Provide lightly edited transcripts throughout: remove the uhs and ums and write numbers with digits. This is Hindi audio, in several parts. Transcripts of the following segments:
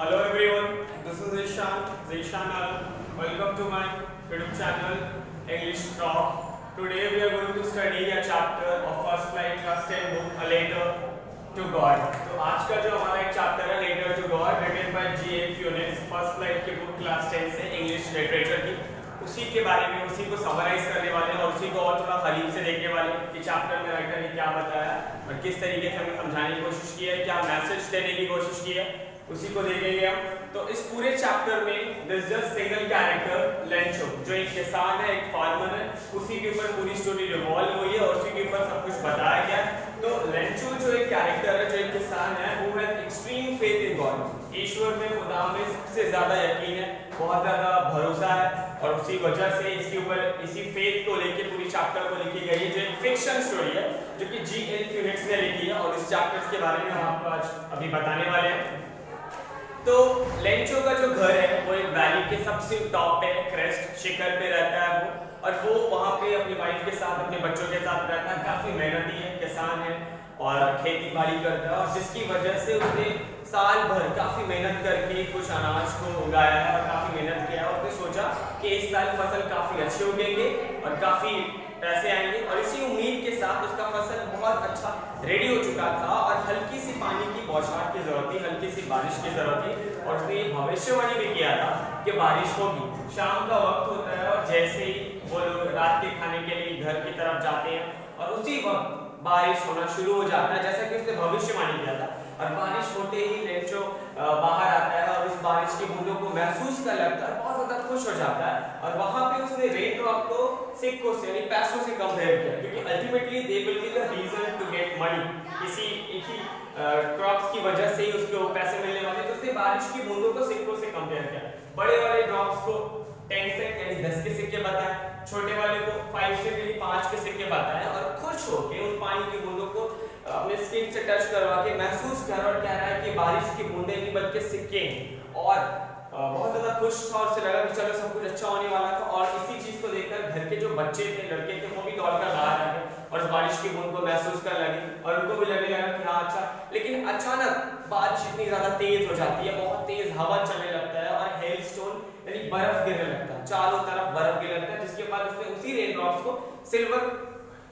Hello everyone, this is Zishan Alam. Welcome to my YouTube channel English Talk. Today we are going to study a chapter of First Flight Class 10 book A Letter to God. तो आज का जो हमारा एक चैप्टर है Letter to God written by G.A. Funes, First Flight की बुक क्लास 10 से इंग्लिश लिटरेचर की, उसी के बारे में उसी को समराइज करने वाले हैं और उसी को और थोड़ा करीब से देखने वाले हैं कि चैप्टर में राइटर ने क्या बताया और किस तरीके से हमें समझाने की कोशिश की है, क्या मैसेज देने की कोशिश की है, उसी को देखेंगे हम। तो इस पूरे चैप्टर में this just single character Lencho, जो एक किसान है, एक फार्मर है, उसी के ऊपर पूरी स्टोरी रिवॉल्व हुई है और उसी के ऊपर सब कुछ बताया गया। तो लेंचो जो एक कैरेक्टर है, जो एक किसान है, वो है एक्सट्रीम फेथ इन गॉड, ईश्वर में, खुदा में सबसे ज्यादा यकीन है, बहुत ज्यादा भरोसा है और उसी वजह से इसके ऊपर इसी फेथ को लेके पूरी चैप्टर को लिखी गई है, जो एक फिक्शन स्टोरी है जो कि G.A. फ्यूनिक्स ने लिखी है और इस चैप्टर के बारे में हम आपको आज अभी बताने वाले हैं। तो लेंचो का जो घर है वो एक वैली के सबसे टॉप पे, क्रेस्ट शिखर पे रहता है वो, और वो वहाँ पे अपनी वाइफ के साथ, अपने बच्चों के साथ रहता है। काफी मेहनती है, किसान है और खेती बाड़ी करता है, और जिसकी वजह से उसने साल भर काफी मेहनत करके कुछ अनाज को उगाया है और काफी मेहनत किया है। उसने सोचा कि इस साल फसल काफी अच्छे उगेंगे और काफी पैसे आएंगे, और इसी उम्मीद के साथ उसका फसल बहुत अच्छा रेडी हो चुका था और हल्की सी पानी की बौछार की जरूरत थी, हल्की सी बारिश की जरूरत थी, और उसने ये भविष्यवाणी भी किया था कि बारिश होगी। शाम का वक्त होता है और जैसे ही वो लोग रात के खाने के लिए घर की तरफ जाते हैं और उसी वक्त बारिश होना शुरू हो जाता है, जैसा कि उसने भविष्यवाणी किया था। और बारिश होते ही लेंचो बाहर आता है और इस बारिश की बूंदों को महसूस कर लगता है, बहुत ज्यादा खुश हो जाता है। और वहां पे उसने रेन ड्रॉप को सिक्कों से यानी पैसों से कंपेयर किया, क्योंकि ultimately they will be the reason to get money, किसी एक ही क्रॉप्स की वजह से ही उसको पैसे मिलने वाले। तो उसने बारिश की बूंदों को सिक्कों से कंपेयर किया, बड़े वाले ड्रॉप्स को 10 से यानी 10 के सिक्के बताए, छोटे वाले को 5 से यानी 5 के सिक्के बताए, और खुश होकर उन पानी की बूंदों को अपने स्किन से टच करवा के महसूस कर, और कह रहा है कि बारिश की बूंदें नहीं बल्कि सिक्के हैं, और बहुत ज्यादा खुश था और उसे लगा कि चलो सब कुछ अच्छा होने वाला था। और इसी चीज को देखकर घर के जो बच्चे थे, लड़के थे, वो भी दौड़कर बाहर आ गए और इस बारिश की बूंद को महसूस करने लगे और उनको भी लगने लगा कि हाँ अच्छा। लेकिन अचानक बारिश इतनी ज्यादा तेज हो जाती है, बहुत तेज हवा चलने लगता है और हेलस्टोन यानी बर्फ गिरने लगता है, चारों तरफ बर्फ गिरने लगता है, जिसके बाद उसने उसी रेन ड्रॉप्स को सिल्वर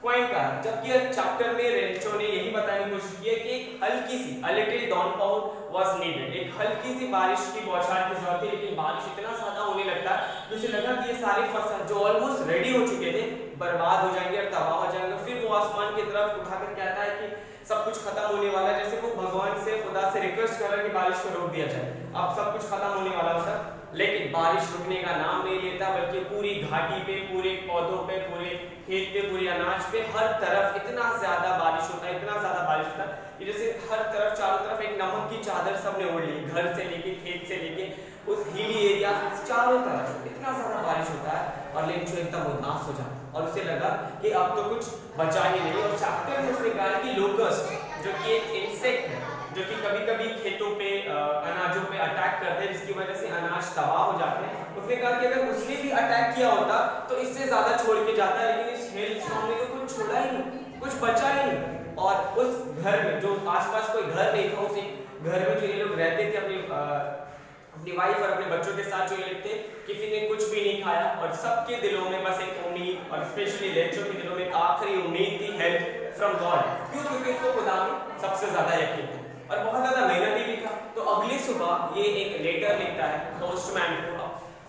कॉइन का। जबकि चैप्टर में रेंचो ने यही बताने की कोशिश की है कि एक हल्की सी a little downpour was needed, एक हल्की सी बारिश की बौछार की जरूरत थी, लेकिन बारिश इतना ज्यादा होने लगता है कि उसे लगा कि ये सारे फसल जो ऑलमोस्ट रेडी हो चुके थे बर्बाद हो जाएंगे और तबाह हो जाएंगे। फिर वो आसमान की तरफ उठाकर कहता है कि सब कुछ खत्म होने वाला है, जैसे वो भगवान से, खुदा से रिक्वेस्ट कर रहा है कि बारिश को रोक दिया जाए, अब सब कुछ खत्म होने वाला होता। लेकिन बारिश रुकने का नाम नहीं लेता, बल्कि पूरी घाटी पे, पूरे पौधों पे, पूरे खेत पे, पूरे अनाज पे, हर तरफ इतना ज्यादा बारिश होता है, इतना ज्यादा बारिश होता है कि जैसे हर तरफ, चारों तरफ एक नमक की चादर सबने ओढ़ ली, घर से लेके, खेत से लेके, उस हिली एरिया से चारों तरफ इतना ज्यादा बारिश होता है। और लेंचो एकदम उदास हो जाता है और उसे लगा कि अब तो कुछ बचा ही नहीं। और चैप्टर में उसने कहा कि लोकस्ट, जो कि एक इंसेक्ट है, जो कि कभी-कभी खेतों पे, अनाजों पे अटैक करते हैं, जिसकी वजह से अनाज तबाह हो जाते हैं। उसने कहा कि अगर उसने भी अटैक किया होता तो इससे ज्यादा छोड़ के जाता है, लेकिन इस हेलस्टॉर्म ने तो कुछ छोड़ा ही नहीं, कुछ बचा ही नहीं। और उस घर में जो आसपास कोई घर नहीं था, उस घर में जो ये लोग रहते थे अपनी वाइफ और अपने बच्चों के साथ, जो ये लोग थे, किसी ने कुछ भी नहीं खाया और सबके दिलों में बस एक उम्मीद, और स्पेशली लेंचो के दिलों में एक आखिरी उम्मीद थी, हेल्प फ्रॉम गॉड। क्यों? क्योंकि उसको खुदा में सबसे ज्यादा यकीन था और बहुत ज्यादा मेहनती भी था। तो अगली सुबह ये एक लेटर लिखता है पोस्टमैन को,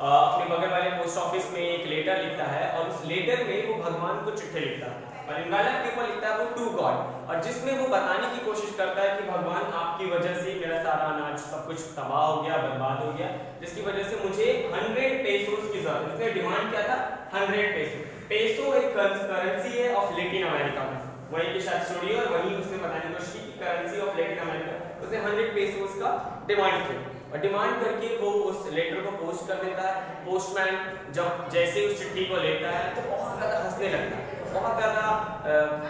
अपने बगल वाले पोस्ट ऑफिस में एक लेटर लिखता है, और उस लेटर में वो भगवान को चिट्ठी लिखता है और इंग्लिश के ऊपर लिखता है वो टू गॉड, और जिसमें वो बताने की कोशिश करता है कि भगवान आपकी वजह से मेरा सारा अनाज सब कुछ तबाह हो गया, बर्बाद हो गया, जिसकी वजह से मुझे 100 पेसोस की जरूरत है। उसने डिमांड किया था 100 पेसो। पेसो एक करेंसी है ऑफ लैटिन अमेरिका में, वही की शायद स्टोरी है और वही उसने बताने की कोशिश की करेंसी ऑफ लैटिन अमेरिका। उसने 100 पेसोस का डिमांड किया और डिमांड करके वो उस लेटर को पोस्ट कर देता है। पोस्टमैन जब जैसे उस चिट्ठी को लेता है तो बहुत ज्यादा हंसने लगता है, बहुत ज्यादा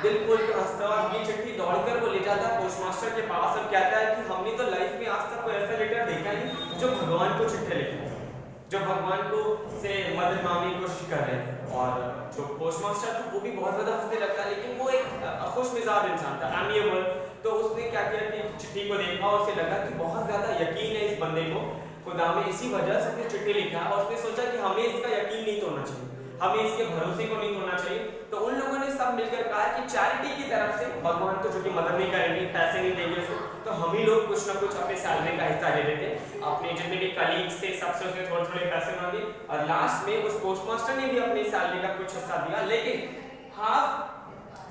दिल खोल के हंसता है, और ये चिट्ठी दौड़कर वो ले जाता है पोस्ट मास्टर के पास और कहता है कि हमने तो लाइफ में आज तक कोई ऐसा लेटर देखा नहीं जो भगवान को चिट्ठी लिखे, जो भगवान को से मदद मांगने की कोशिश कर रहे हैं। और जो पोस्ट मास्टर था वो भी बहुत ज्यादा हंसने लगता है, लेकिन वो एक खुश मिजाज इंसान था, एमिएबल, तो उसने क्या किया कि चिट्ठी को देखा और उसे लगा कि बहुत ज़्यादा यकीन है इस बंदे को खुदा में, इसी वजह से उसने चिट्ठी लिखा और उसने सोचा कि हमें इसका यकीन नहीं तोड़ना चाहिए, हमें इसके भरोसे को नहीं तोड़ना चाहिए। तो उन लोगों ने सब मिलकर कहा कि चैरिटी की तरफ से भगवान तो छोटी मदद नहीं करेंगे, पैसे नहीं देंगे उसको, तो हम ही लोग कुछ ना कुछ अपने सैलरी का हिस्सा ले लेते, अपने जितने भी कलीग्स थे सबसे उसने थोड़े थोड़े पैसे मांगे और लास्ट में उस पोस्टमास्टर ने भी अपनी सैलरी का कुछ हिस्सा दिया, लेकिन हाफ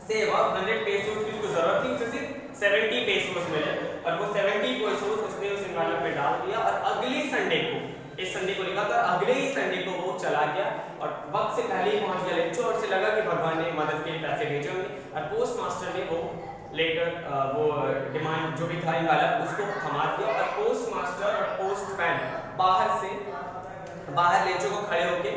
से 100 पेसोस की उसको जरूरत थी, उसे सिर्फ 70 पेसोस मिले और वो 70 पेसोस उसने उस इन्वेलप में डाल दिया और अगले संडे को, इस संडे को लिखा था, अगले ही संडे को वो चला गया और वक्त से पहले ही पहुंच गया लेंचो और उसे लगा कि भगवान ने मदद के लिए पैसे भेजे होंगे और पोस्टमास्टर ने वो लेटर वो डिमांड जो भी था इन्वेलप उसको थमा दिया और पोस्टमास्टर और पोस्टमैन बाहर लेंचो को खड़े होके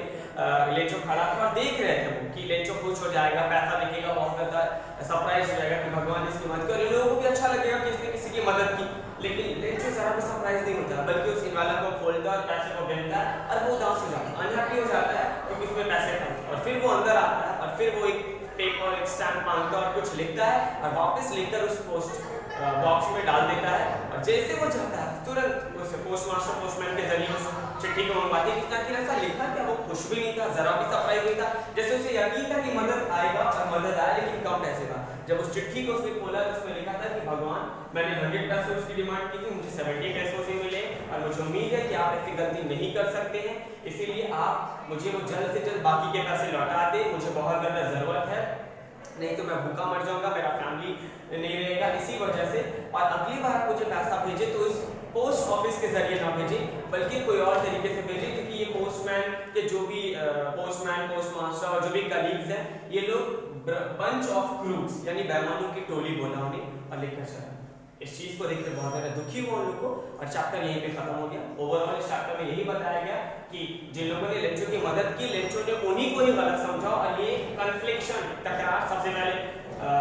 लेंचो खड़ा था और देख रहे थे वो कि लेंचो खुश हो जाएगा, पैसा दिखेगा, बहुत ज़्यादा सरप्राइज हो जाएगा कि भगवान ने इसकी मदद की और इन लोगों को भी अच्छा लगेगा कि इसने किसी की मदद की। लेकिन लेंचो जरा भी सरप्राइज नहीं होता, बल्कि उस इन्वेलप को खोलता और पैसे को गिनता है और वो उदास हो जाता है, अनहैप्पी हो जाता है क्योंकि उसमें पैसे कम और फिर वो अंदर आता है और फिर वो एक पेपर एक स्टैम्प मांगता है और कुछ लिखता है और वापस लेकर उस पोस्ट बॉक्स में डाल देता है और जैसे वो जाता है तुरंत उस पोस्टमास्टर पोस्टमैन के जरिए उस चिट्ठी को मंगवाती है। कितना ऐसा लिखा क्या, वो खुश भी नहीं था, जरा भी सरप्राइज नहीं था, जैसे उसे यकीन था कि मदद आएगा और मदद आए लेकिन कम पैसे का। जब उस चिट्ठी को उसने खोला तो उसमें लिखा था कि भगवान मैंने 100 पेसोस की डिमांड की थी, मुझे 70 पेसोस ही मिले और मुझे उम्मीद है कि आप ऐसी गलती नहीं कर सकते हैं, इसीलिए आप मुझे वो जल्द से जल्द बाकी के पैसे लौटा दें, मुझे बहुत ज़्यादा ज़रूरत है, नहीं तो मैं भूखा मर जाऊंगा, मेरा फैमिली नहीं रहेगा, इसी वजह से। और अगली बार मुझे पैसा भेजे तो इस पोस्ट ऑफिस के जरिए ना भेजे बल्कि कोई और तरीके से भेजे, क्योंकि ये पोस्टमैन के जो भी पोस्टमैन पोस्टमास्टर और जो भी कलीग्स हैं ये लोग बंच ऑफ क्रूक्स यानी बेईमानों की टोली बोला उन्हें और लेकर चला। इस चीज को देखकर बहुत ज़्यादा दुखी हुआ उन लोगों को और चैप्टर यहीं पे खत्म हो गया। ओवरऑल इस चैप्टर में यही बताया गया कि जिन लोगों ने लेंचो की मदद की, लेंचो ने उन्हीं को ही गलत समझा और ये कन्फ्लिक्शन टकरार सबसे पहले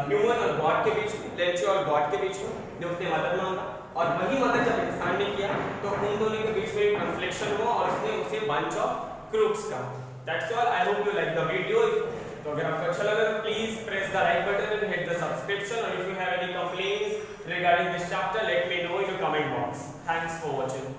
ह्यूमन और गॉड के बीच में, लेंचो और गॉड के बीच में, जो उसने मदद मांगा और वही मदद जब इंसान ने किया तो उन दोनों के बीच में एक कन्फ्लिक्शन हुआ और उसने उसे बंच ऑफ क्रूक्स कहा। That's all, I hope you like the video. तो अगर आपको अच्छा लगा तो please press the like button and hit the subscription, or if you have any complaints regarding this chapter, let me know in the comment box. Thanks for watching.